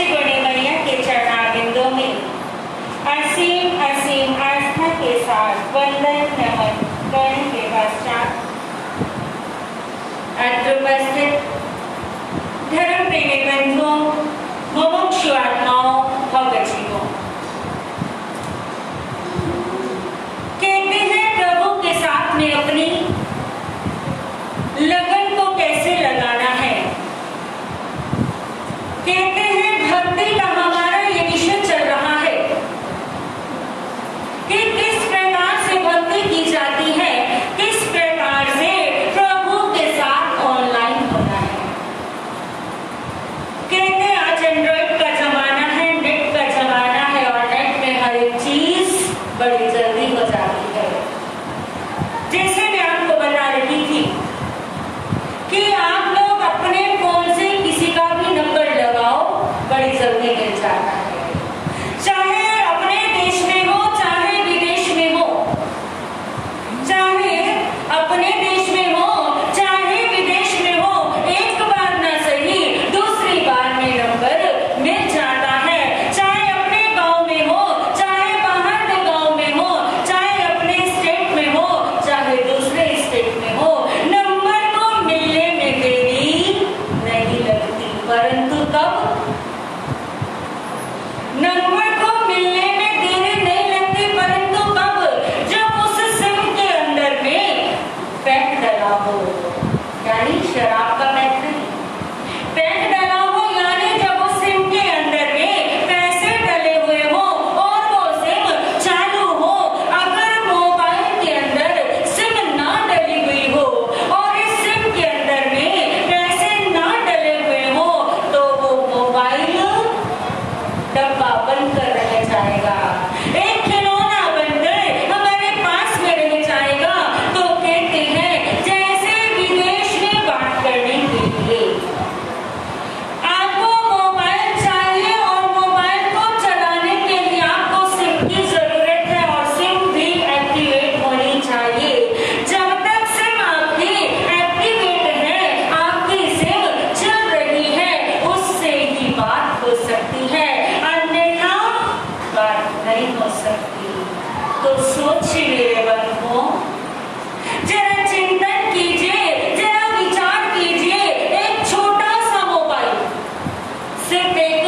श्री गुणी मैया के चरणारविंदों में असीम असीम आस्था के साथ वंदन नमन करने के पश्चात अत्र उपस्थित धर्म प्रेमी बंधुओं, मुमुक्षु आत्माओं, भक्त जीवों, कहते हैं प्रभु के साथ में अपनी लगन को कैसे लगाना है। कहते हैं भक्ति का हमारा ये विषय चल रहा है कि किस प्रकार से भक्ति की जाती है, किस प्रकार से प्रभु के साथ ऑनलाइन होना है। कहते हैं आज एंड्रॉइड का जमाना है, नेट का जमाना है और नेट में हर एक चीज बड़ी जल्दी हो जाती है। जैसे मैं आपको बता रही थी कि आप लोग अपने फोन से किसी का भी नंबर लगाओ, बड़ी जल्दी मिल जाता है। चाहे अपने देश में हो, चाहे विदेश में हो, चाहे अपने देश में हो, चाहे विदेश में हो, एक बार ना सही दूसरी बार में नंबर मिल जाता है। चाहे अपने गांव में हो, चाहे बाहर के गांव में हो, चाहे अपने स्टेट में हो, चाहे दूसरे स्टेट में हो, नंबर को मिलने में देरी नहीं लगती। परंतु कब नंबर को मिलने में देरी नहीं लगती, परंतु कब? जब उस सिम के अंदर में पैक डला हो, यानी शराब का पैक नहीं, पैक डला हो, यानी जब उस सिम के अंदर में पैसे डले हुए हो और वो सिम चालू हो। अगर मोबाइल के अंदर सिम ना डली हुई हो और इस सिम के अंदर में पैसे ना डले हुए हो तो वो मोबाइल डब्बा बंद कर रह जाएगा, एक खिलौना बनकर हमारे पास में रह जाएगा। तो कहते हैं जैसे विदेश में बात करने के लिए आपको मोबाइल चाहिए और मोबाइल को चलाने के लिए आपको सिम की जरूरत है और सिम भी एक्टिवेट होनी चाहिए। जब तक सिम आपकी एक्टिवेट है, आपकी सिम चल रही है, उससे ही बात हो सकती है, अन्यथा बात नहीं हो सकती। तो सोचिए मेरे बंधुओं, जरा चिंतन कीजिए, जरा विचार कीजिए। एक छोटा सा मोबाइल, सिर्फ एक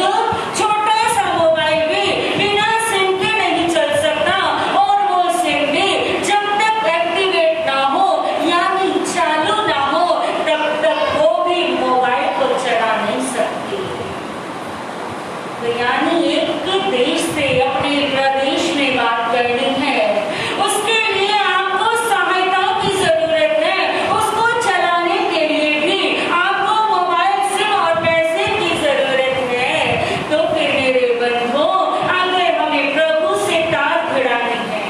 छोटा सा मोबाइल भी बिना सिम के नहीं चल सकता और वो सिम भी जब तक एक्टिवेट ना हो यानी चालू ना हो तब तक वो भी मोबाइल को चला नहीं सकती। तो यानी एक देश से अपने प्रदेश में बात करनी है, उसके लिए आपको सहायता की जरूरत है, उसको चलाने के लिए भी आपको मोबाइल सिम और पैसे की जरूरत है। तो फिर मेरे बंधुओं, अगर हमें प्रभु से तार भिड़ानी है,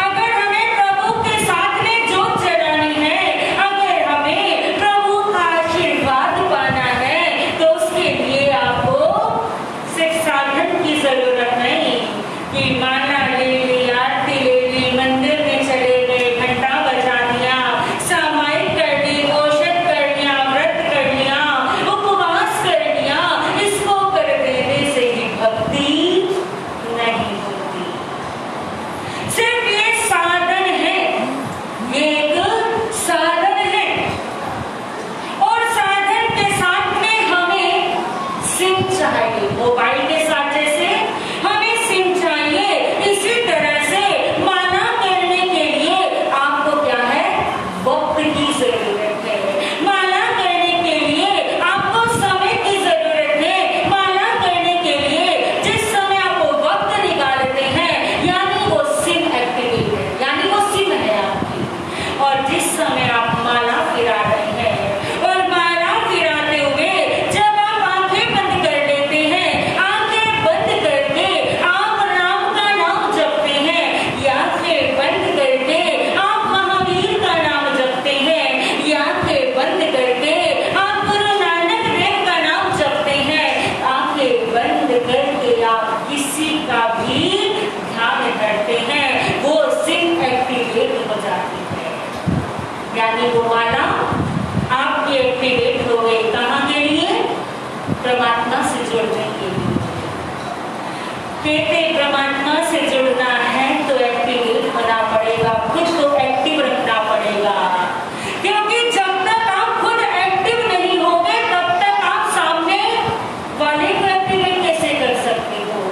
अगर हमें प्रभु के साथ में जोत जलानी है, अगर हमें प्रभु का आशीर्वाद पाना है, तो उसके लिए आपको सिर्फ साधन की जरूरत नहीं कि माला ले ली, आरती ले ली, मंदिर में चले गए, घंटा बजा दिया, सामायिक कर ली, औषध कर लिया, व्रत कर लिया, उपवास कर लिया। इसको कर देने से ही भक्ति नहीं होती। सिर्फ ये साधन है, ये एक साधन है और साधन के साथ में हमें सिम चाहिए। मोबाइल के साथ जैसे हमें सिम चाहिए, इसी तरह से माला करने के लिए आपको क्या है? वक्त की जरूरत है। माला करने के लिए आपको समय की जरूरत है। माला करने के लिए जिस समय आप वक्त निकालते हैं यानी वो सिम एक्टिवेट है, यानी वो सिम है आपकी। और जिस समय आप माला फिरा रहे हैं और माला फिराते हुए जब आप आंखें बंद कर लेते हैं, आंखें बंद करके आप राम का नाम जपते हैं, या आंखें बंद करके आप महावीर का नाम जपते हैं, या आंखें बंद करके आप गुरु नानक देव का नाम जपते हैं, आंखें बंद करके आप किसी का भी ध्यान करते हैं, वो सिम एक्टिवेट हो जाती है। यानी वो माला आपकी एक्टिवेट हो गई। कहाँ के लिए? परमात्मा से जुड़ जाइए। कहते परमात्मा से जुड़ना है तो एक्टिवेट होना पड़ेगा, खुद को एक्टिव रखना पड़ेगा, क्योंकि जब तक आप खुद एक्टिव नहीं होंगे तब तक आप सामने वाले को एक्टिवेट कैसे कर सकते हो।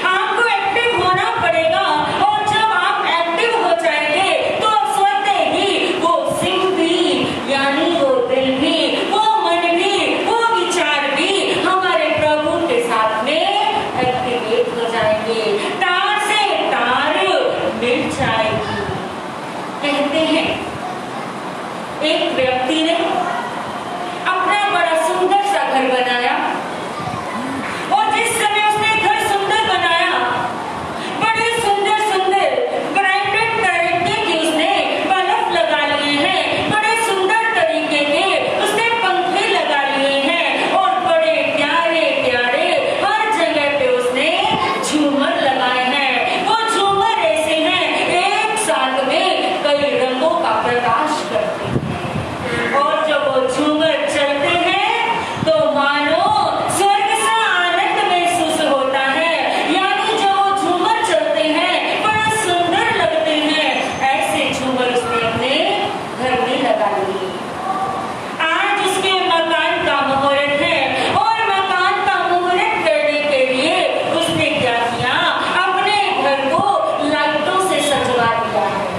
आपको एक्टिव होना पड़ेगा और जब आप एक्टिव हो जाएंगे तो स्वतः ही वो सिंह भी, यानी वो दिल भी, वो मन भी, वो विचार भी हमारे प्रभु के साथ में एक्टिवेट हो जाएंगे, तार से तार मिल जाएगी। कहते हैं एक व्यक्ति ने अपना बड़ा सुंदर सा घर बनाया और जिस समय उसने घर सुंदर बनाया, बड़े सुंदर सुंदर ब्रांडेड तरीके के उसने बल्ब लगा लिए हैं, बड़े सुंदर तरीके के उसने पंखे लगा लिए हैं और बड़े प्यारे प्यारे हर जगह पे उसने झूमर लगाए हैं। वो झूमर ऐसे हैं एक साथ में कई रंगों का प्रकाश करते हैं और जब वो झूमर चलते हैं तो मानो स्वर्ग सा आनंद महसूस होता है, यानी जब वो झूमर चलते हैं बड़ा सुंदर लगते हैं। ऐसे झूमर उसने अपने घर में लगा लिए। आज उसके मकान का मुहूर्त है और मकान का मुहूर्त करने के लिए उसने क्या किया, अपने घर को लाइटों से सजवा दिया है।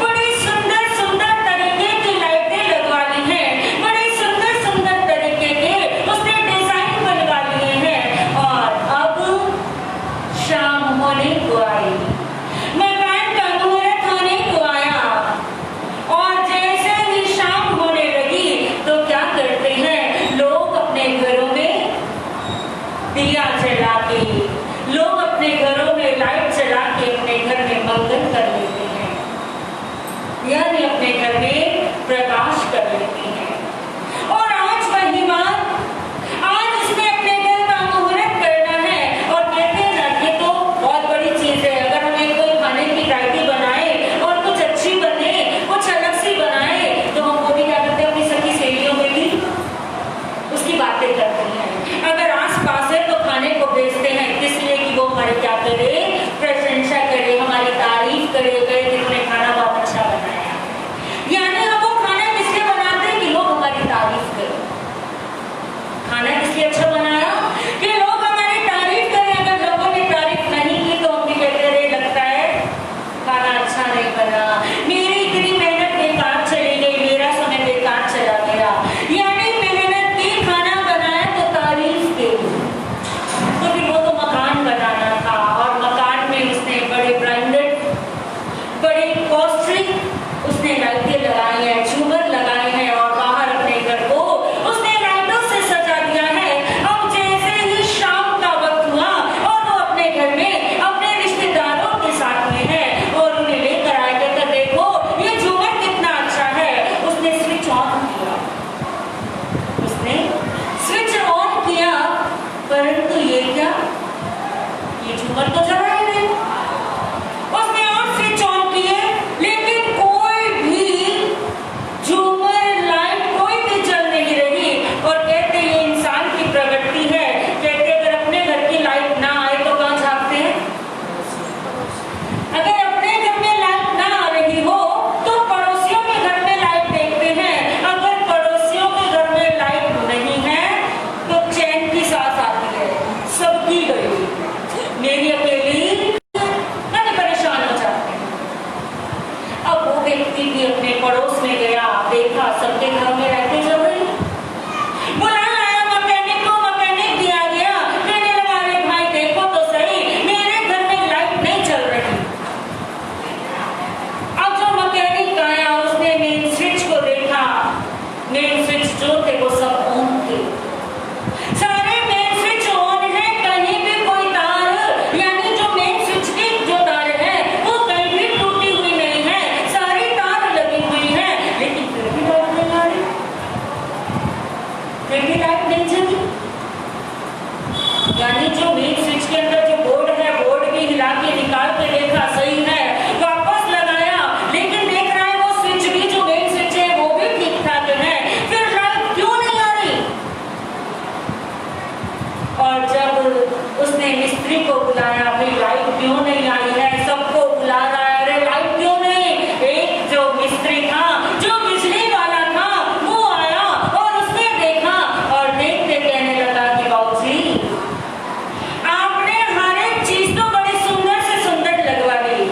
बड़ी सुंदर सुंदर तरीके की लाइटें लगवा ली हैं, बड़े सुंदर सुंदर तरीके के उसने डिजाइन बनवा लिए हैं और अब शाम होने को आई, मकान का मुहूर्त होने को आया और जैसे ही शाम होने लगी तो क्या करते हैं लोग अपने घरों में दिया जला के, लोग अपने घरों में लाइट जला के अपने घर में मंगल कर लेते हैं, यानी अपने घर में प्रकाश कर लेते हैं। और आज वही बात, आज उसने अपने घर का मुहूर्त करना है और कहते हैं ना ये तो बहुत बड़ी चीज है। अगर हमें कोई खाने की वैरायटी बनाए और कुछ अच्छी बने, कुछ अलग सी बनाए तो हम वो भी क्या करते हैं, अपनी सखी सहेलियों में भी उसकी बातें करते हैं। अगर आस पास है तो खाने को भेजते हैं, इसलिए कि वो हमारे क्या करे, प्रशंसा करे, हमारी तारीफ करे, कहे कि तुमने खाना बहुत अच्छा बनाया। यानी हम वो खाना किसलिए बनाते हैं कि लोग हमारी तारीफ करें। खाना किसलिए अच्छा बनाया कि लोग हमारी तारीफ करें। अगर लोगों ने तारीफ नहीं की तो हम भी कहते रहे लगता है खाना अच्छा नहीं बना, मेरी इतनी मेहनत बेकार चली गई, मेरा समय बेकार चला गया। यानी मेहनत की, खाना बनाया तो तारीफ की, तो फिर वो तो मकान बनाना था और मकान में उसने बड़े ब्रांडेड, बड़े कॉस्टली उसने लाइटें लगाई हैं, झूमर लगाए हैं और बाहर अपने घर को उसने लाइटों से सजा दिया है। अब जैसे ही शाम का वक्त हुआ और वो अपने घर में अपने रिश्तेदारों के साथ में है और उन्हें लेकर आए, कहकर देखो ये झूमर कितना अच्छा है। उसने स्विच ऑन किया, उसने स्विच ऑन किया, परंतु ये क्या, ये झूमर तो जला ही नहीं। उसने और स्विच ऑन किए लेकिन कोई भी झूमर लाइट कोई भी जल नहीं रही। और कहते ये इंसान की प्रवृत्ति है, कहते अगर अपने घर की लाइट ना आए तो कहाँ झाँकते हैं, अगर अपने घर में लाइट ना आ रही हो तो पड़ोसियों के घर में लाइट देखते हैं। अगर पड़ोसियों के घर में लाइट नहीं है तो चैन की सांस आती है, सबकी गई, मेरी अकेली, मैंने परेशान हो जाते हैं। अब वो व्यक्ति भी अपने पड़ोस में गया, देखा सबके घरों में लाइटें जल रही, बुला लाया मैकेनिक को, मैकेनिक दिया गया, कहने लगा अरे भाई देखो तो सही मेरे घर में लाइट नहीं चल रही। अब जो मैकेनिक आया उसने मेन स्विच को देखा, मेन स्विच जो थे वो सब ऑन थे, सारे मेन स्विच ऑन है, कहीं भी कोई तार या उसने मिस्त्री को बुलाया, भाई लाइट क्यों नहीं आई है, सबको बुला रहा है, अरे लाइट क्यों नहीं। एक जो मिस्त्री था, जो बिजली वाला था, वो आया और उसने देखा और देखते कहने लगा कि बाबूजी आपने हर एक चीज तो बड़ी सुंदर से सुंदर लगवा ली,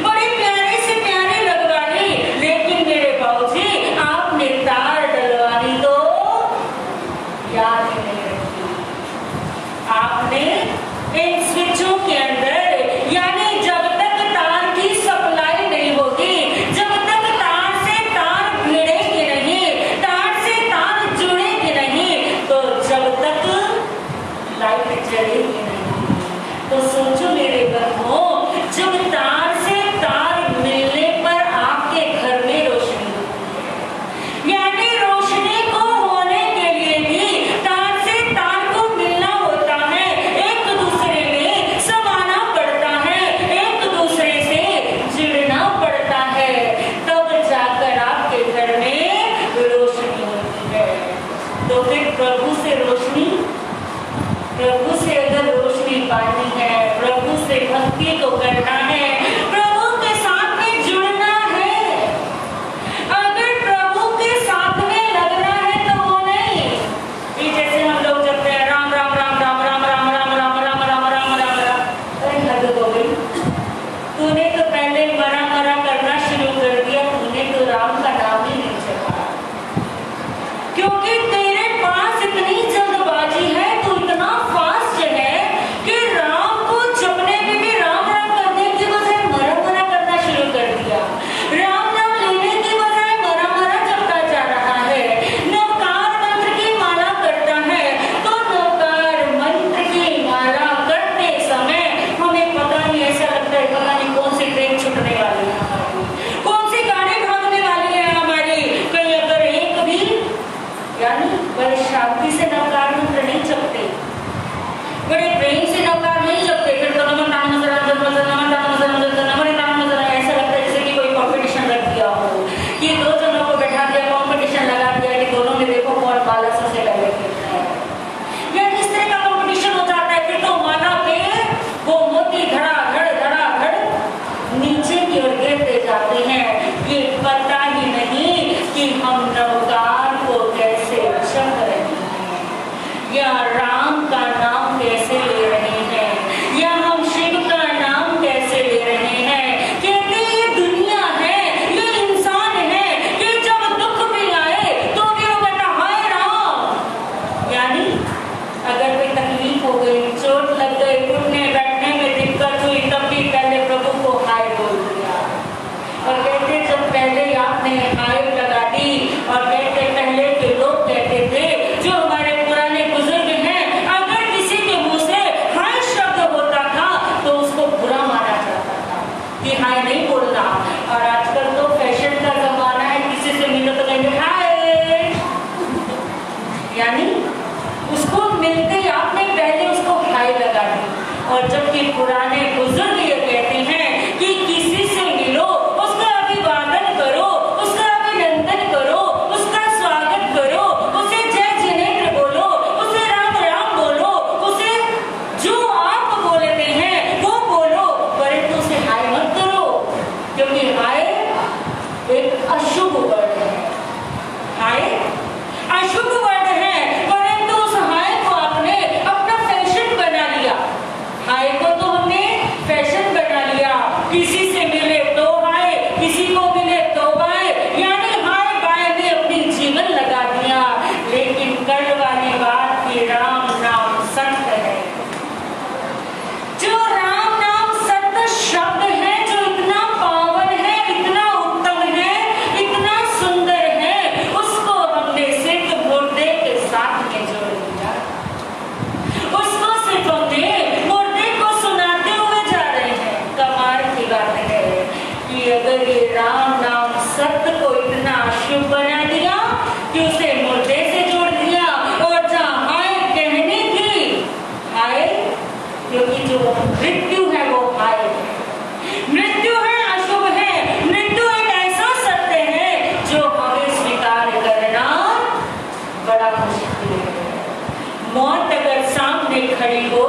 बड़ी प्यारी से प्यारी लगवा ली, लेकिन मेरे बाबूजी आपने तार डलवानी तो याद ही नहीं रखी। आपने इन स्विचों के अंदर, यानी जब तक तार की सप्लाई नहीं होगी, जब तक तार से तार भिड़ेगी नहीं, तार से तार जुड़ेगी नहीं, तो जब तक लाइट जलेगी नहीं। तो सोचो मेरे बहनों, जब तार से तार मिलने पर आपके घर में रोशनी होती है, यानी रोशनी को होने के लिए भी तार से तार को मिलना होता है, एक दूसरे में समाना पड़ता है, एक दूसरे से जुड़ना पड़ता है, तब जाकर आपके घर में रोशनी होती है। तो फिर प्रभु से रोशनी, प्रभु से अगर रोशनी पानी है, प्रभु से भक्ति को करना है, प्रभु के साथ में जुड़ना है, अगर प्रभु के साथ में लगना है तो वो नहीं ये जैसे हम लोग जब राम राम राम राम राम राम राम राम राम राम राम राम राम, अरे हद हो गई, तूने तो पहले मरा मरा करना शुरू कर दिया, तूने तो राम का नाम ही नहीं जपा, क्योंकि तेरे पास इतनी जल्दबाजी है, तू इतना फास्ट है कि राम को जपने में भी राम राम करने की बजाय मरा मरा करना शुरू कर दिया, राम नाम लेने की बजाय मरा मरा जपता जा रहा है, नवकार मंत्र की माला करता है, तो नवकार मंत्र की माला करते समय हमें पता नहीं, ऐसा लगता है पता नहीं कौन सी ट्रेन छूटने वाली है हमारी, कौन सी गाड़ी भागने वाली है हमारी, कहीं अगर एक भी, यानी बड़े शांति से नवकार मंत्र नहीं जपते, बड़े प्रेम से नवकार नहीं जपते, फिर तो नमन नाम नजर नमन नाम नजर नमन नाम नजर, ऐसा लगता है जैसे कि कोई कंपटीशन रख दिया हो, कि दो जनों को बैठा दिया, कंपटीशन लगा दिया कि दोनों में देखो कौन माला सबसे पहले गिरता है, या किस तरह का कंपटीशन हो जाता है। फिर तो माला पे वो मोती धड़ाधड़ नीचे की ओर गिरते जाते हैं, ये पता ही नहीं कि हम नवकार को कैसे जप रहे हैं, या राम का नाम कैसे ले रहे हैं, या हम शिव का नाम कैसे ले रहे हैं। कहते ये दुनिया है, ये इंसान है कि जब दुख भी आए तो भी वो कहता हाय राम, यानी अगर कोई तकलीफ हो गई, चोट लग गई, उठने बैठने में दिक्कत हुई, तब भी पहले प्रभु को हाय बोल दिया। और कहते जब पहले आपने हाय लगा दी, और कहते पहले के लोग कहते थे, जो हमारे पुराने बुजुर्ग हैं, अगर किसी के मुंह से हाय शब्द होता था तो उसको बुरा माना जाता था कि हाय नहीं बोलना। और आजकल तो फैशन का जमाना है, किसी से मिलो तो कहेंगे हाय, यानी उसको मिलते ही आपने पहले उसको हाय लगा दी। और जबकि पुराने बुजुर्ग ये कहते हैं कि किसी से मिलो उसका अभिवादन करो, उसका अभिनंदन करो, उसका स्वागत करो, उसे जय जिनेन्द्र बोलो, उसे राम राम बोलो, उसे जो आप बोलते हैं वो बोलो, परंतु उसे हाय मत करो, क्योंकि हाय एक अशुभ वर्ड है, हाय अशुभ वर्ड है, परंतु उस हाय को आपने अपना फैशन बना लिया, हाय को तो हमने फैशन बना लिया, किसी से मिले तो हाय, किसी को मिले तो बाय, यानी हाय बाय में अपनी जीवन लगा दिया। लेकिन कल वाली बात की राम नाम सत्य है, जो राम नाम सत्य शब्द है, जो इतना पावन है, इतना उत्तम है, इतना सुंदर है, उसको हमने सिर्फ मुर्दे के साथ में जोड़ दिया, उसको सिर्फ हमने मुर्दे को सुनाते हुए जा रहे हैं। कमाल की बात है कि अगर ये राम नाम सत्य को इतना शुभ बना दिया कि उसे मुर्दे से जोड़ दिया, और जहाँ हाय कहने की हाय, क्योंकि जो मृत्यु है वो हाय है, मृत्यु है अशुभ है, मृत्यु एक ऐसा सत्य है जो हमें स्वीकार करना बड़ा मुश्किल है। मौत अगर सामने खड़ी हो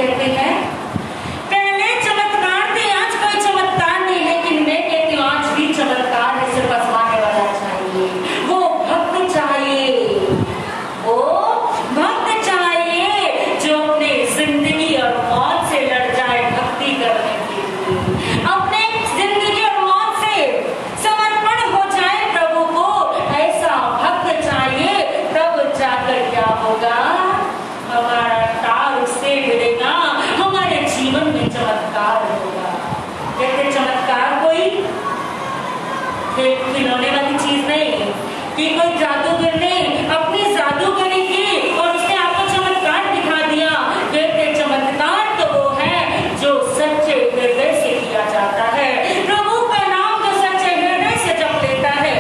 कहते हैं पहले चमत्कार थे, आज कोई चमत्कार नहीं, लेकिन मैं कहती हूँ आज भी चमत्कार है, सिर्फ आजमाने वाला चाहिए, वो भक्त चाहिए, वो भक्त चाहिए जो अपने जिंदगी और मौत से लड़ जाए भक्ति करने के लिए, अपने जिंदगी और मौत से समर्पण हो जाए प्रभु को, ऐसा भक्त चाहिए। तब जाकर क्या होगा, हमारा तार उससे मिलेगा, हमारे जीवन में चमत्कार होगा। कहते चमत्कार कोई खिलौने वाली चीज नहीं कि कोई जादूगर ने अपनी जादूगरी की और उसने आपको चमत्कार दिखा दिया। कहते चमत्कार तो वो है जो सच्चे हृदय से किया जाता है, प्रभु का नाम जो सच्चे हृदय से जप लेता है।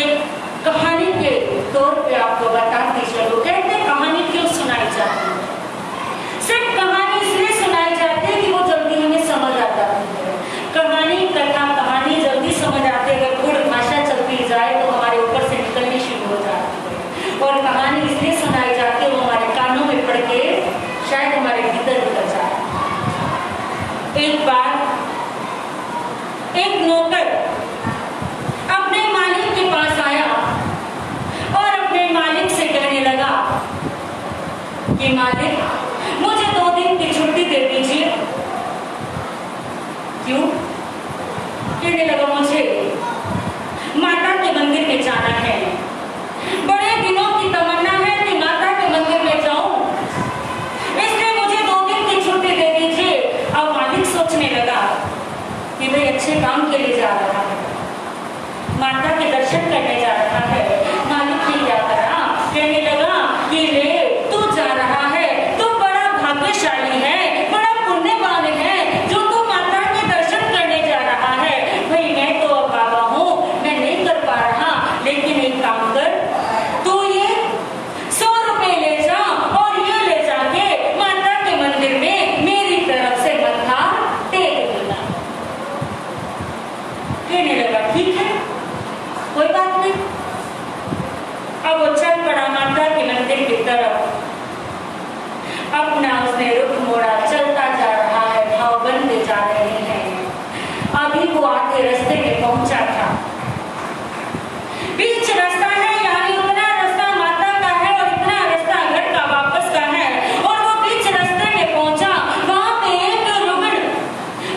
एक कहानी के तौर पे आपको बताती चलो, कहते कहानी क्यों सुनाई जाती है, सिर्फ कहानी इसलिए सुनाई जाती है कि वो जल्दी हमें समझ आ जाती है। कहानी कथा कहानी जल्दी समझ आती है, अगर गुड़ भाषा चलती जाए तो हमारे ऊपर से निकलनी शुरू हो जाती है। और कहानी इसलिए सुनाई जाती है, वो हमारे कानों में पड़ के शायद हमारे भीतर निकल जाए। एक बार एक नौकर अपने मालिक के पास आया और अपने मालिक से कहने लगा कि मालिक मुझे 2 दिन की छुट्टी दे दीजिए। क्यों? कहने लगा मुझे माता के मंदिर में जाना है, बड़े दिनों की तमन्ना है कि माता के मंदिर में जाऊं, इसलिए मुझे 2 दिन की छुट्टी दे दीजिए। अब मालिक सोचने लगा कि भाई अच्छे काम के लिए जा रहा है, माता के दर्शन करने जा रहा है। मालिक ने क्या करा, कहने लगा कि ले तू जा रहा है, तू बड़ा भाग्यशाली है, बड़ा पुण्यवान है जो तू माता के दर्शन करने जा रहा है। भाई मैं तो अब बाबा हूँ, मैं नहीं कर पा रहा, लेकिन एक काम कर, तू ये 100 रुपए ले जा और ये ले जाके माता के मंदिर में मेरी तरफ से मत्था टेक देना। कहने लगा ठीक है, कोई बात नहीं। अब वो चल पड़ा माता के मंदिर की तरफ, अपना उसने रुख मोड़ा, चलता जा रहा है, भाव बनते जा रहे हैं। अभी वो आधे रास्ते में पहुंचा था, बीच रास्ता है, यानी उतना रास्ता माता का है और इतना रास्ता घर का वापस का है। और वो बीच रास्ते में पहुंचा, वहां पे एक रुग्ण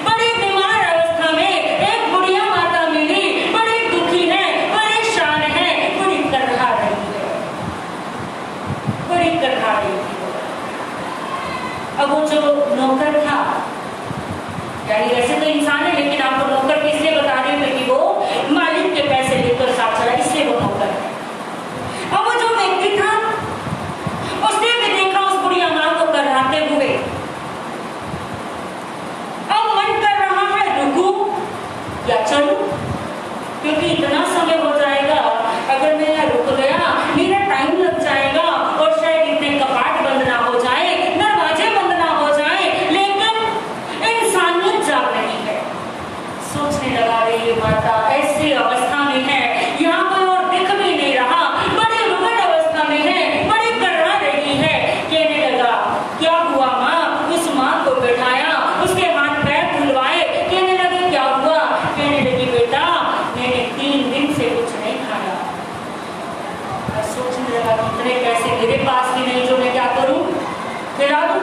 बड़ी बीमार अवस्था में एक बुढ़िया माता मिली, बड़ी दुखी है, परेशान है, बड़ी करहा रही है, बड़ी करहा रही है। अब वो जो नौकर था, यानी वैसे तो इंसान है लेकिन आपको नौकर इसलिए बता रही हूँ कि वो मालिक के पैसे लेकर साथ चला, इसलिए वो नौकर है। अब वो जो व्यक्ति था उसने भी देखा उस बुढ़िया माँ को कराते हुए, अब मन कर रहा है रुकूं या चलूं, क्योंकि इतना समय हो जाएगा, अगर मैं यहाँ रुक गया मेरा टाइम लग जाएगा और शायद इतने कपाट बंद ना हो जाए, दरवाजे बंद ना हो जाए, लेकिन इंसानियत जाग रही है। सोचने लगा ये माता ऐसी अवस्था में है, यहाँ कोई और दिख भी नहीं रहा, बड़ी रुग्ण अवस्था में है, बड़ी करवा रही है। कहने लगा क्या हुआ माँ, उस माँ को बैठाया, उसके हाथ पैर खुलवाए, कहने लगे क्या हुआ, कहने लगी बेटा मैंने 3 दिन से कुछ नहीं खाया। सोचने लगा इतने पैसे मेरे पास भी नहीं जो मैं क्या करूं, फिर आ दूं।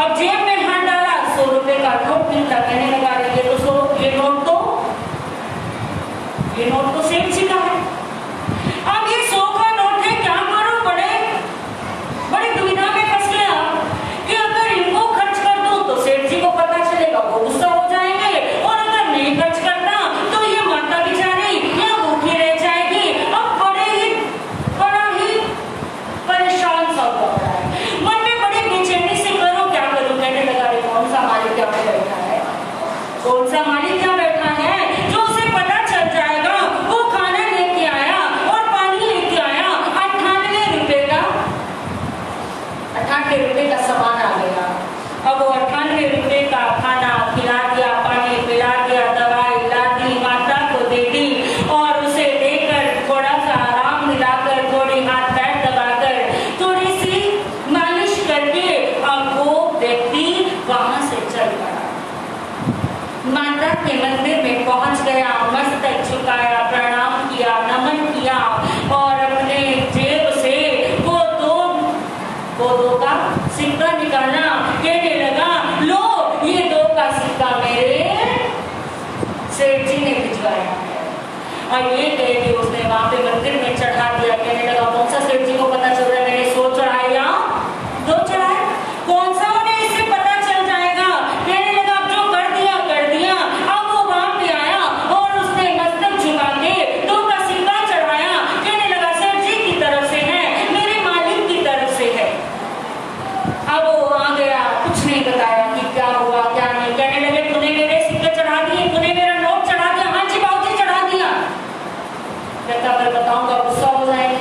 अब जेब में हाथ डाला, 100 रुपए का नोट मिलता, कहने लगा ये तो 100, ये नोट तो सेठ जी का है। अब ये 100 का नोट है, क्या करूं, बड़ी दुविधा में फंस गया कि अगर इनको खर्च कर दूं तो सेठ जी को पता चलेगा, वो गुस्सा हो जाएंगे, और अगर नहीं खर्च करता तो ये माता बेचारी या भूखी रह जाएगी। अब बड़ा ही परेशान सा हो रहा है, मन में बड़ी बेचैनी से करूं क्या करूं। कहने लगा कौन सा मालिक क्या बैठा है, कौन सा मालिक क्या बैठा है जो उसे पता चल जाएगा, वो खाना लेके पहुंच गया, मस्तक झुकाया, प्रणाम किया, नमन किया और अपने जेब से वो दो का सिक्का निकाला। कहने लगा, लो ये 2 का सिक्का मेरे सेठ जी ने भिजवाया और ये कह के उसने वहां पे मंदिर में चढ़ा दिया। कहने लगा, कौन सा सेठ जी को पता चल रहा है मैंने 100 चढ़ाए या 2 चढ़ाए, कौन सा उन्हें इससे पता चल जाएगा। कहने लगा, जो कर दिया कर दिया। अब वो वहां पे आया और उसने मस्तक झुका के 2 का सिक्का चढ़ाया। कहने लगा, सेठ जी की तरफ से है, मेरे मालिक की तरफ से है। अब वो आ गया, कुछ नहीं बताया कि क्या हुआ क्या नहीं। कहने लगे, तूने मेरे सिक्के चढ़ा दिए, तूने मेरा नोट चढ़ा दिया। हाँ जी बाबूजी चढ़ा दिया। कहता, मैं बताऊंगा गुस्सा हो जाएंगे,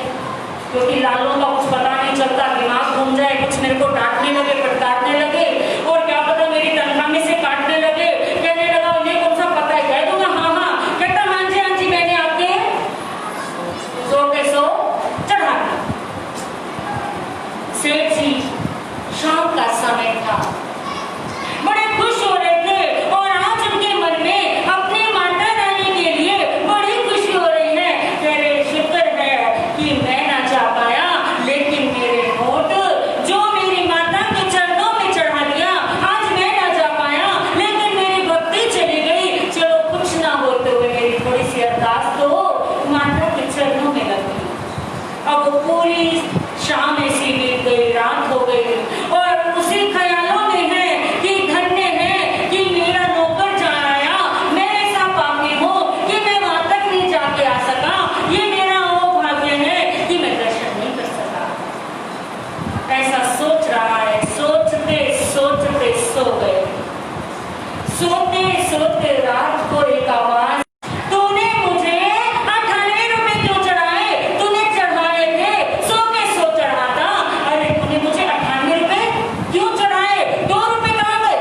क्योंकि लालों का कुछ पता नहीं चलता, दिमाग घूम जाए, कुछ मेरे को डांटने लगे, फटकारने लगे और क्या पता मेरी तनख्वाह में से काटने लगे। कहने लगा, उन्हें कौन सा पता है, कह दूंगा हाँ हाँ। कहता, हाँ जी मैंने आपके 100 के 100 चढ़ा दिया। सेठ जी, शाम का समय था, बड़े खुश हो रहे थे और आज उनके मन में अपनी माता रानी के लिए बड़ी खुशी हो रही है। कह रहे, शुक्र है कि मैं ना जा पाया, लेकिन मेरे नोट जो मेरी माता के चरणों में चढ़ा दिया, आज मैं ना जा पाया, लेकिन मेरी भक्ति चली गई। चलो कुछ ना होते हुए मेरी थोड़ी सी अरदास तो माता के चरणों में लग गई। अब पूरी शाम ऐसी बीत गई, रात हो गई और उसी ख्यालों में है कि धन्य है कि मेरा नौकर जा आया, मैं ऐसा पापी हूँ कि मैं वहां तक नहीं जाके आ सका, ये मेरा वो भाग्य है कि मैं दर्शन नहीं कर सका। ऐसा सोच रहा है, सोचते सोचते सो गए। सोते सोते रात को एक आवाज, तूने मुझे 98 रुपए क्यों चढ़ाए, तूने चढ़ाए थे 100 के 100 चढ़ाता। अरे तूने मुझे 98 रुपए क्यों चढ़ाए, 2 रुपए कहाँ गए।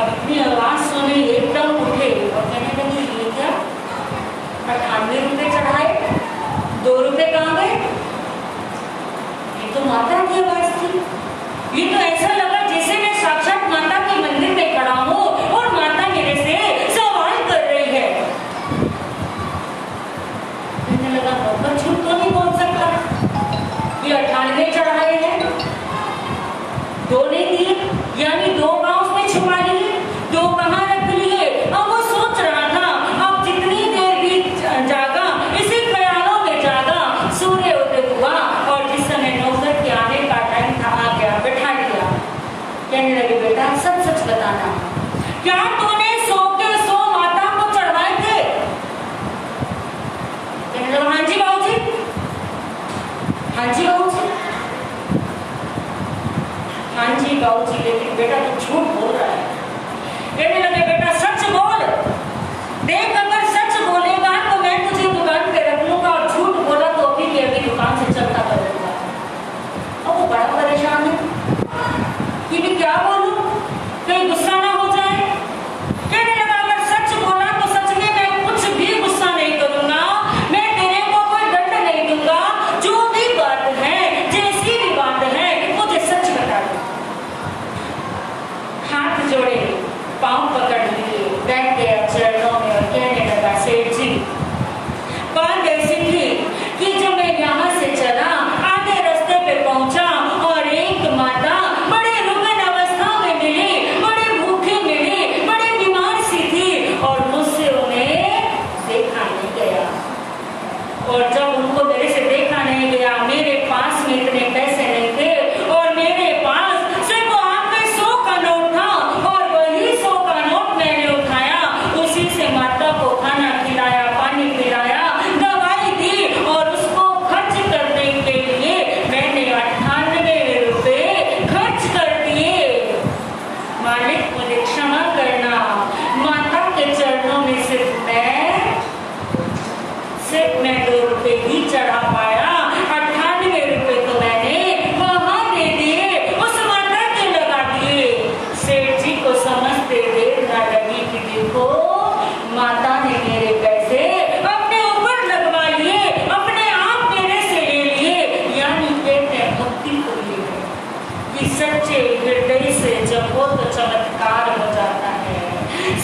अपनी आवाज सुने एकदम उठे और कहने लगे, ये क्या, 98 रुपए चढ़ाए, 2 रुपए कहाँ गए। ये तो माता की आवाज थी। ये तो ऐसा लगा जैसे मैं साक्षात माता के मंदिर में खड़ा हूँ और माता मेरे से सवाल कर रही है। कहने लगा, नौकर झूठ तो नहीं बोल सकता, ये 98 चढ़ाए हैं, 2 नहीं दिए, यानी 2 का उसने छुपा लिए, 2 कहाँ रख लिए। अब वो सोच रहा था, अब जितनी देर भी जागा, इसी ख्यालों में जागा, सूर्य उदय हुआ और जिस समय नौकर के आने का टाइम था आ गया, बैठा लिया। कहने लगे, बेटा सच सच बताना, क्या तूने 100 के 100 माता को चढ़वाए थे। कहने लगा, हाँ जी बाबूजी, हाँ जी बाबूजी, हाँ जी बाबूजी। लेकिन बेटा तू झूठ बोल रहा है। कहने लगे, बेटा सच बोल, देख अगर सच बोलेगा तो मैं तुझे दुकान पे रख लूंगा और झूठ बोला तो अभी के अभी दुकान से चलता कर दूंगा। अब वो बड़ा परेशान है कि मैं क्या बोलूं, कहीं गुस्सा ना हो जाए। कहने लगा, अगर सच बोला तो सच में मैं कुछ भी गुस्सा नहीं करूंगा, मैं तेरे को कोई दंड नहीं दूंगा, जो भी बात है, जैसी भी बात है, मुझे सच बता दो। हाथ जोड़े, पांव पकड़ लिए, बैठ गया चरणों में और कहने लगा, सेठ जी, बात ऐसी थी कि जब मैं यहाँ से चला, आधे रास्ते पे पहुंचा और एक माता बड़े रुग्ण अवस्था में मिली, बड़े भूखे मिली, बड़े बीमार सी थी और मुझसे उन्हें देखा नहीं गया। और जब उनको मेरे से देखा नहीं गया, मेरे पास में इतने पैसे नहीं थे और मेरे पास सिर्फ आपके 100 का नोट था और वही 100 का नोट मैंने उठाया, उसी से माता को खाना खिलाया, पानी पिलाया, दवाई दी और उसको खर्च करने के लिए मैंने 98 रुपए खर्च कर दिए। मालिक मुझे क्षमा करना, माता के चरणों में सिर्फ मैं 2 रुपए ही चढ़ा पाया, 98 रुपए तो मैंने वहां दे दिए, उस माता के लगा दिए। सेठ जी को समझते देर न लगी कि देखो माता ने मेरे पैसे अपने ऊपर लगवा लिए, अपने आप मेरे से ले लिए, यानी कहते हैं भक्ति को लिए कि सच्चे हृदय से जब हो तो चमत्कार हो जाता है।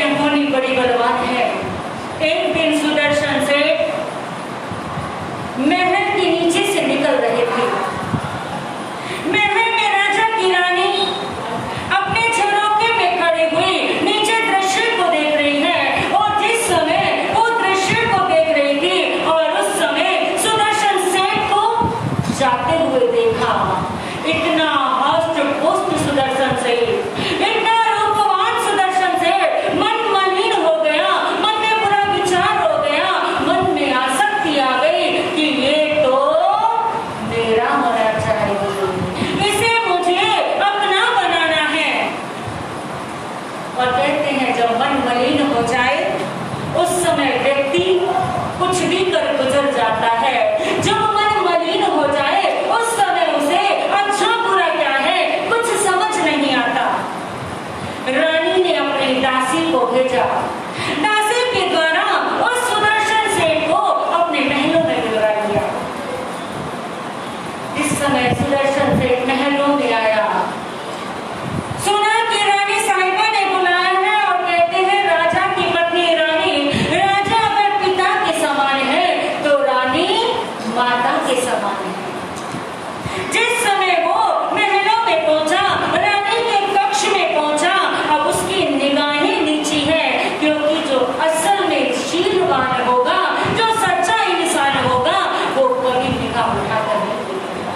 लेकिन होनी बड़ी बलवान है। एक दिन सुदर्शन से महल के नीचे से निकल रहे थे। महल में राजा की रानी अपने झरोखे में खड़े हुए नीचे दृश्य को देख रही है और जिस समय वो दृश्य को देख रही थी और उस समय सुदर्शन सेठ को जाते हुए देखा। इतना हष्ट पुष्ट सुदर्शन सेठ, इतना रूपवान सुदर्शन सेठ, मन मलिन हो गया, मन में बुरा विचार हो गया, मन में आसक्ति आ गई कि ये तो मेरा होना चाहिए, इसे मुझे अपना बनाना है। और कहते हैं जब मन मलिन हो जाए उस समय व्यक्ति कुछ भी कर गुजर जाता है। जब मन मलिन हो जाए उस समय उसे अच्छा बुरा क्या है कुछ समझ नहीं आता। रानी ने अपनी दासी को भेजा। दासी के द्वारा उस सुदर्शन सेठ को अपने महलों में बुला लिया। इस समय सुदर्शन सेठ महलों में आया, सुना कि रानी साहिबा ने बुलाया है और कहते हैं राजा की पत्नी रानी, राजा अगर पिता के समान है तो रानी माता के समान है। जिस समय वो महलों में पहुंचा, रानी के कक्ष में पहुंचा, अब उसकी निगाहें नीची है क्योंकि जो असल में शीलवान होगा, जो सच्चा इंसान होगा, वो कभी निगाह उठाकर नहीं देखेगा।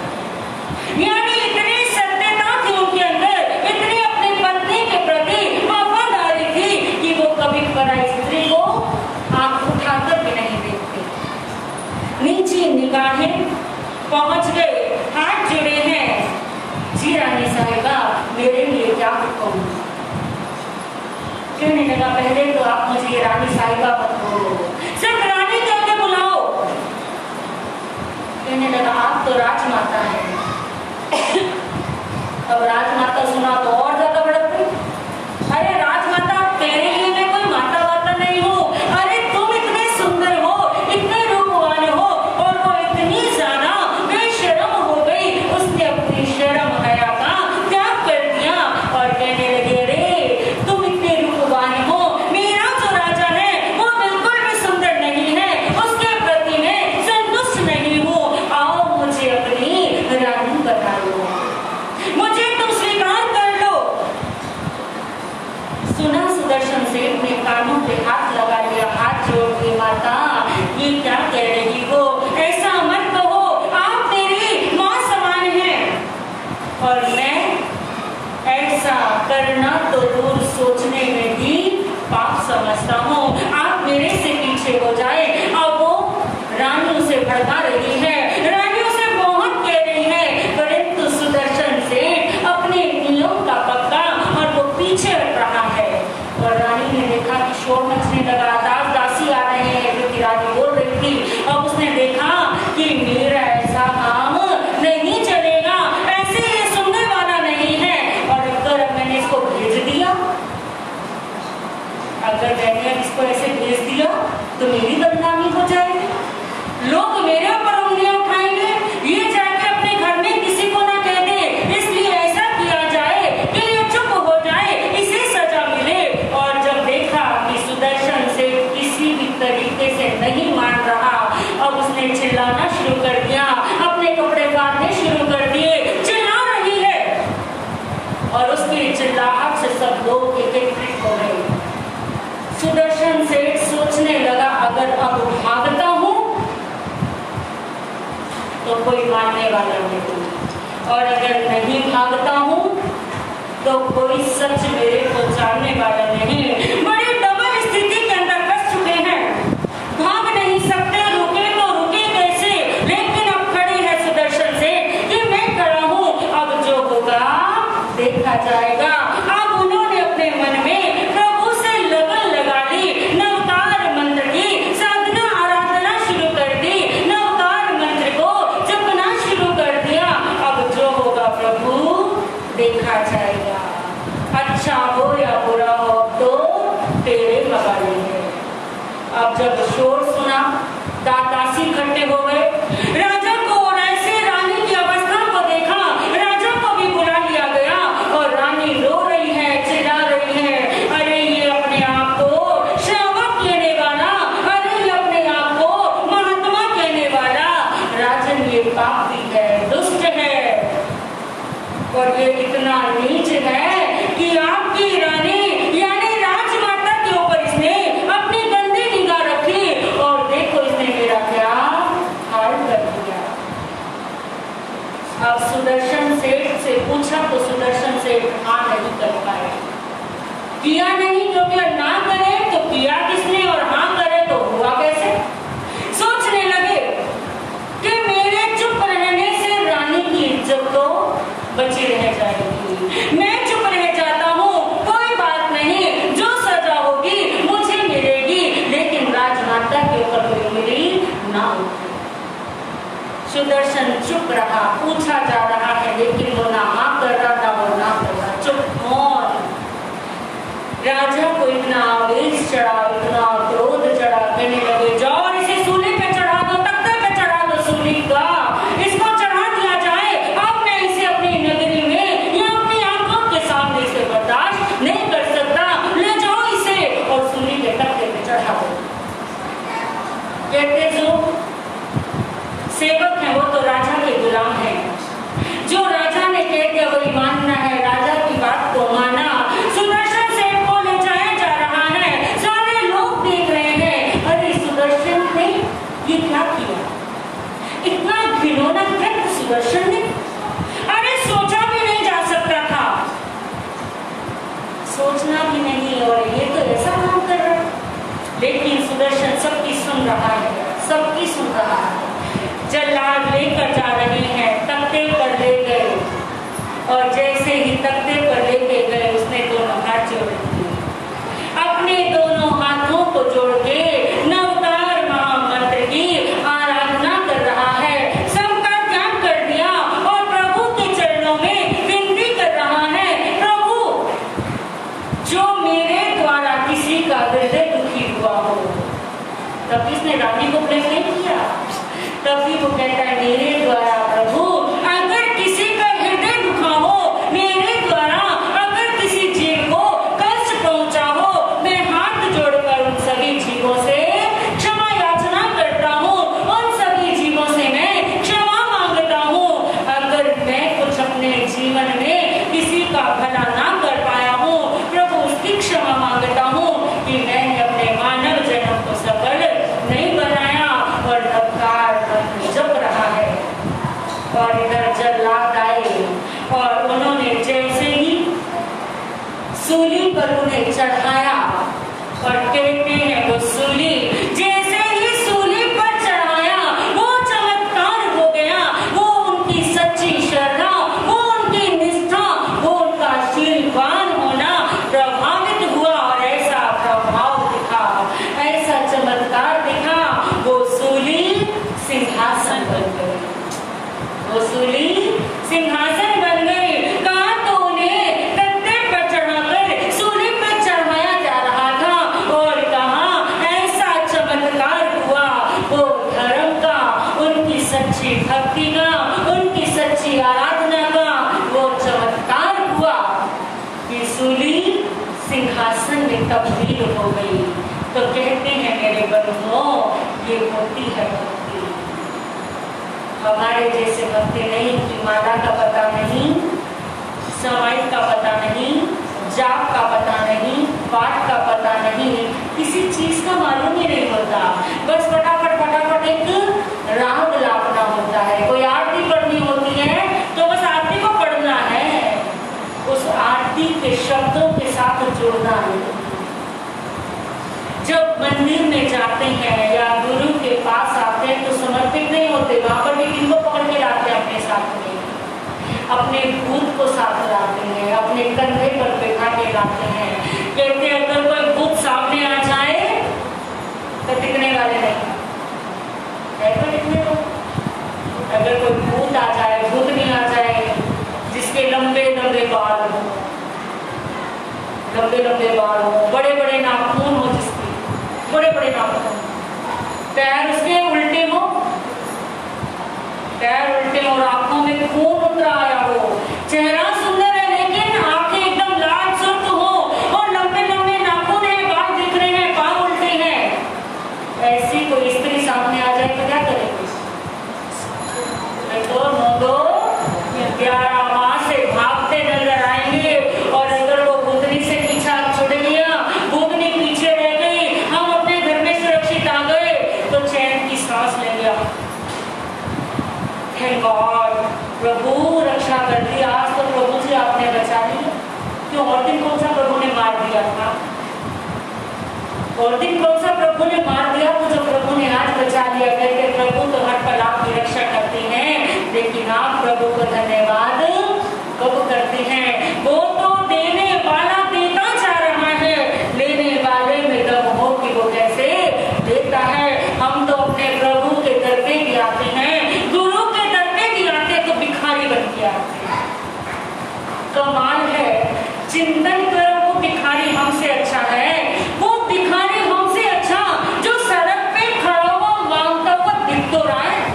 यानी इतनी सत्यता थी उनके अंदर, इतनी अपनी पत्नी के प्रति वफादारी थी कि वो कभी पराई स्त्री को आंख उठाकर भी नहीं देखते। नीची निगाहें पहुंच गए, हाथ जुड़े हैं। जी रानी साहिबा, मेरे लिए क्या हुक्म? कहने लगा पहले तो आप मुझे रानी साहिबा मत बोलो, सिर्फ रानी कह के बुलाओ। कहने लगा आप तो राजमाता है। अब राजमाता सुना तो और ज्यादा भड़क गई। अरे राजमाता, तेरे लिए मैं कोई माता वाता नहीं हूँ। अरे तुम इतने सुंदर हो, इतने रूपवान हो और वो इतनी ज्यादा बेशर्म हो गई, उसने अपनी शर्म हया का त्याग कर दिया और कहने लगे रे तुम इतने रूपवान हो, मेरा जो राजा है वो बिल्कुल भी सुंदर नहीं है, उसके प्रति मैं संतुष्ट नहीं हूँ। आओ मुझे अपनी रानी बना लो, मुझे तुम स्वीकार कर लो। सुना सुदर्शन सेठ ने कानों पे हाथ लगा लिया, हाथ जोड़ के माता ये क्या कह रही हो, ऐसा मत कहो, आप मेरी माँ समान हैं और मैं ऐसा करना तो दूर सोचने में भी पाप समझता हूँ। आप मेरे से पीछे हो जाए। अब वो रानी उसे भड़का रही है, रानी उसे बहुत कह रही है, परंतु सुदर्शन सेठ अपने नियम का पक्का और वो पीछे हट रहा है। और रानी ने देखा कि शोर मचने लगा, दास दासी आ रहे हैं क्योंकि रानी बोल रही थी। अब उसने देखा कि मेरा ऐसा काम नहीं चलेगा, ऐसे ये सुनने वाला नहीं है और अगर मैंने इसको भेज दिया, अगर मैंने इसको ऐसे भेज दिया तो मेरी बदनामी हो जाएगी, लोग मेरे ऊपर उंगलियां उठाएंगे, ये जाके अपने घर में किसी को ना कह दे। इसलिए ऐसा किया जाए कि ये चुप हो जाए, इसे सजा मिले। और जब देखा कि सुदर्शन से किसी भी तरीके से नहीं मान रहा, अब उसने चिल्लाना शुरू कर दिया, अपने कपड़े फाड़ने शुरू कर दिए, चिल्ला रही है और उसकी चिल्लाहट से सब लोग एकत्रित हो गए। सुदर्शन सेठ सोचने लगा अगर अब भागता हूं तो कोई मानने वाला नहीं, और अगर नहीं भागता हूं तो कोई सच मेरे को जानने वाला नहीं। बड़ी डबल स्थिति के अंदर फंस चुके हैं, भाग नहीं सकते, रुके तो रुके कैसे। लेकिन अब खड़ी है सुदर्शन सेठ कि मैं खड़ा हूं, अब जो होगा देखा जाएगा। अब उन्होंने अपने मन में प्रभु से लगन लगा ली, नवकार मंत्र की साधना आराधना शुरू कर दी, नवकार मंत्र को जपना शुरू कर दिया। अब जो होगा प्रभु देखा जाएगा, अच्छा हो या बुरा हो तो तेरे हवाले है। अब जब शोर सुना, दासी इकट्ठे हो गए, राजा को और ऐसे रानी की अवस्था को देखा, राजा को भी बुला लिया गया और रानी रो रही है, चिल्ला रही है, अरे ये अपने आप को हाँ नहीं कर पाए। किया नहीं क्योंकि ना करे तो किया किसने और हाँ करे तो हुआ कैसे। सोचने लगे कि मेरे चुप रहने से रानी की इज्जत तो बची रह जाएगी। मैं चुप रह जाता हूँ, कोई बात नहीं, जो सजा होगी मुझे मिलेगी, लेकिन राजमाता के ऊपर कोई मिली ना होगी। सुदर्शन चुप रहा, पूछा जा रहा है लेकिन वो ना हाँ कर रहा था, वो ना कर रहा, चुप मौन। राजा को इतना आवेश चढ़ा, इतना क्रोध चढ़ा, कहने लगे जाओ और इसे सूली पे चढ़ा दो, तख्ते पे चढ़ा दो सूली का, इसको चढ़ा दिया जाए। अब मैं इसे अपनी नगरी में या अपनी आंखों के सामने इसे बर्दाश्त नहीं कर सकता, ले जाओ इसे और सूली के तख्ते पे चढ़ा दो। कहते जो सेवक है वो तो राजा के गुलाम है। जो राजा ने कह दिया वही मानना है, राजा की बात को माना। सुदर्शन सेठ को ले जाया जा रहा है, सारे लोग देख रहे हैं, अरे सुदर्शन ने ये क्या किया, इतना घिनौना कृत्य सुदर्शन ने, अरे सोचा भी नहीं जा सकता था। सोचना भी नहीं और ये तो ऐसा काम कर रहा है। लेकिन सुदर्शन सबकी सुन रहा है, सबकी सुन रहा है। जल्लाद लेकर जा रहे हैं, तख्ते पर ले गए और जैसे ही तख्ते पर लेके गए उसने दोनों हाथ जोड़ दिए। अपने दोनों हाथों को जोड़ के नवतार महामंत्र की आराधना कर रहा है, सबका ध्यान कर दिया और प्रभु के चरणों में विनती कर रहा है, प्रभु जो मेरे द्वारा किसी का हृदय दुखी हुआ हो। तब इसने रानी को प्रेम नहीं किया, तभी वो कहता है मेरे द्वारा प्रभु अगर किसी का हृदय दुखा हो, मेरे द्वारा अगर किसी जीव को कष्ट पहुंचा हो, मैं हाथ जोड़कर उन सभी जीवों से क्षमा याचना करता हूँ, उन सभी जीवों से मैं क्षमा मांगता हूँ। अगर मैं कुछ अपने जीवन में किसी का भला ना कर पाया हूँ, प्रभु उसकी क्षमा मांगता हूँ कि मैंने अपने मानव जन्म को सफल नहीं बनाया। और जप रहा है और इधर जल्लाद आए और उन्होंने जैसे ही सूली पर उन्हें चढ़ाया और कहते हैं वो सूली जैसे ही सूली पर चढ़ाया वो चमत्कार हो गया। वो उनकी सच्ची श्रद्धा, वो उनकी निष्ठा, वो उनका शीलवान होना प्रभावित हुआ और ऐसा प्रभाव दिखा, ऐसा चमत्कार दिखा। वो सूली सिंहासन बन गई, वो सूली सिंहासन बन गई। कहा तो उन्हें तख्ते पर चढ़ाकर सूली पर चढ़ाया जा रहा था और कहा ऐसा चमत्कार हुआ। वो धर्म का, उनकी सच्ची भक्ति का, उनकी सच्ची आराधना का वो चमत्कार हुआ कि सूली सिंहासन में तब्दील हो गई। तो कहते हैं मेरे बंधुओं ये होती है भक्ति। हमारे जैसे भक्ति नहीं कि माला का पता नहीं, समाई का पता नहीं, जाप का पता नहीं, पाठ का पता नहीं, किसी चीज का मालूम ही नहीं होता। बस फटाफट फटाफट एक राग लापना होता है। कोई आरती पढ़नी होती है तो बस आरती को पढ़ना है, उस आरती के शब्दों के साथ जुड़ना है। जब मंदिर में जाते हैं या गुरु के पास आते हैं तो समर्पित नहीं होते, वहां पर भी किनको पकड़ के लाते हैं अपने साथ में, अपने भूत को साथ लाते हैं, अपने कंधे पर बैठा के लाते हैं। कहते हैं अगर कोई भूत सामने आ जाए तो टिकने वाले नहीं है, तो टिकने को अगर कोई भूत आ जाए, भूतनी आ जाए जिसके लंबे लंबे बाल हो, लंबे लंबे बाल हो, बड़े बड़े नाखून हो, जिसके बड़े बड़े नाखून, पैर उसके उल्टे हो, पैर उल्टे और आंखों में खून उतरा आया हो, चेहरा सुंदर है लेकिन आंखें एकदम लाल सुर्ख हो और लंबे लंबे नाखून है, बाल दिख रहे हैं, पांव उल्टे हैं। ऐसी कोई स्त्री सामने आ जाए तो क्या करेगी? तो नोदो 11 माह से भागते नजर आएंगे और अगर वो भूतनी से पीछा छुड़ गया, भूतनी पीछे रह गई, हम अपने घर में सुरक्षित आ गए तो चैन की सांस ले लिया। थैंक गॉड, प्रभु रक्षा कर दी। आज तो प्रभु जी आपने बचा लिया। क्यों और दिन कौन सा प्रभु ने मार दिया था? और दिन कौन सा प्रभु ने मार दिया तो जो प्रभु ने आज बचा लिया। कहते प्रभु तो हर पल आपकी रक्षा करते हैं, लेकिन आप प्रभु को धन्यवाद कब करते हैं? वो तो देने वाला देता जा रहा है, लेने वाले में दम हो कि वो कैसे देता है। हम तो अपने प्रभु के दर पे भी आते हैं, गुरु के दर पे भी आते हैं तो भिखारी बन के आते हैं। कमाल है, चिंतन करो वो भिखारी हमसे अच्छा है, वो भिखारी हमसे अच्छा जो सड़क पे खड़ा हुआ मांगता हुआ दिख तो रहा है।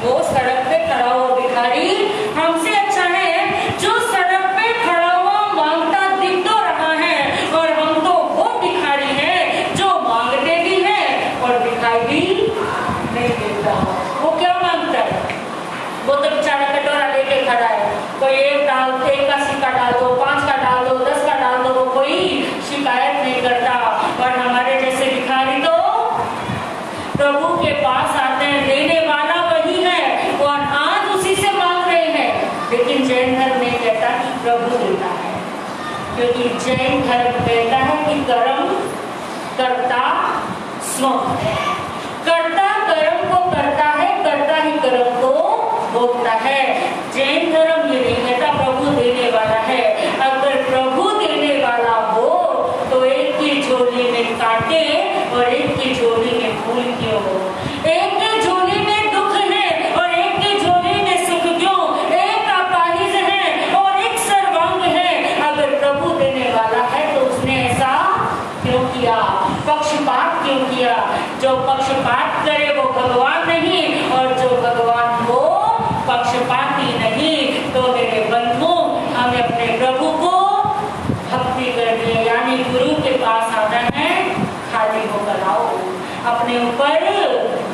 वो सड़क पे खड़ा हुआ भिखारी हमसे अच्छा है जो सड़क पे खड़ा हुआ मांगता दिख तो रहा है, और हम तो वो भिखारी है जो मांगते भी है और दिखाई भी नहीं देता। वो क्या मांगता है? वो तो बेचारा कटोरा लेके खड़ा है, कोई एक का सिक्का डाल दो, 5 का डाल दो, 10 का डाल दो, वो कोई शिकायत नहीं करता। और हमारे जैसे भिखारी तो प्रभु के पास आते हैं, देने वाला वही है और आज उसी से मांग रहे हैं। लेकिन जैन धर्म नहीं कहता कि प्रभु देता है, क्योंकि जैन धर्म कहता है कि कर्म कर्ता स्वयं है, कर्ता कर्म को करता है, कर्ता ही कर्म को भोगता है। जैन धर्म ये नहीं कहता प्रभु देने वाला है। अगर प्रभु देने वाला हो तो एक की झोली में कांटे और एक की झोली में फूल क्यों हो? एक की झोली में दुख है और एक की झोली में सुख क्यों? एक अपाहिज है और एक सर्वांग है। अगर प्रभु देने वाला है तो उसने ऐसा क्यों किया? पक्षपात क्यों किया? जो पक्षपात करे वो भगवान नहीं, और जो भगवान हो पक्षपाती नहीं। तो मेरे बंधु, हमें अपने प्रभु को भक्ति करनी है, यानी गुरु के पास आना है, खाली होकर आओ। अपने ऊपर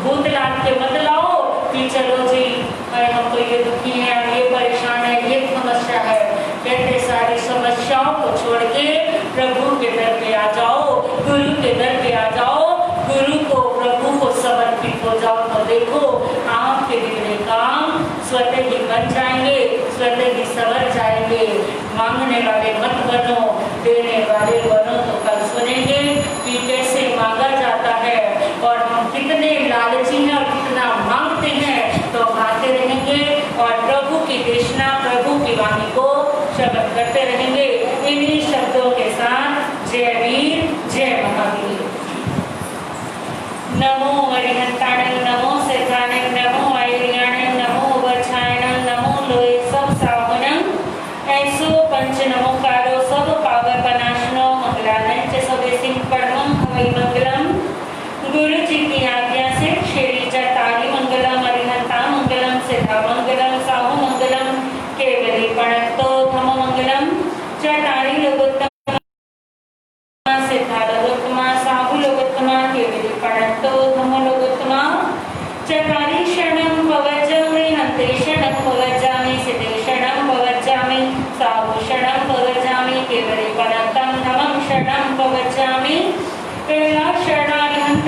भूत लाद के मत लाओ कि चलो जी हम तो ये दुखी हैं, ये परेशान है, ये समस्या है। कहते सारी समस्याओं को छोड़ के प्रभु के दर पे आ जाओ, गुरु के दर पे आ जाओ, गुरु को प्रभु को समर्पित हो जाओ। तो देखो आपके बिगड़े काम स्वतः ही बन जाएंगे, स्वतः ही संवर जाएंगे। मांगने वाले मत बनो, देने वाले बनो। तो कल सुनेंगे कि कैसे मांगा जाता है और हम कितने लालची हैं और कितना मांगते हैं। तो आते रहेंगे और प्रभु की देशना, प्रभु की वाणी को शब्द करते रहेंगे। इन्हीं शब्दों के साथ जय वीर, जय महावीर। नमो अरिहंताणं, नमो सिद्धाणं, नमो आयुर्याणं, नमो वर्षायणं, नमो लोये सब सावणं, ऐसो पंच नमोकारो सब पावपनाशनो मंगलानं च स्वदेशिं परमं हवै मंगलम। गुरु जी की आज्ञा से श्री जतारी मंगलम, अरिहंता मंगलम, सिद्धा मंगलम, साहु मंगलम, केवली प्रणतो धम मंगलम। जतारी लोकोत्तम, सिद्धा लोकोत्तमा, साहु लोकोत्तमा, केवली प्रणतो धम लोकोत्तमा। चतारी शरणं पवज्जामि, हन्ते शरणं पवज्जामि, सिद्धे शरणं पवज्जामि, साहु शरणं पवज्जामि, केवली प्रणतं धमं शरणं पवज्जामि। शरणारिहंत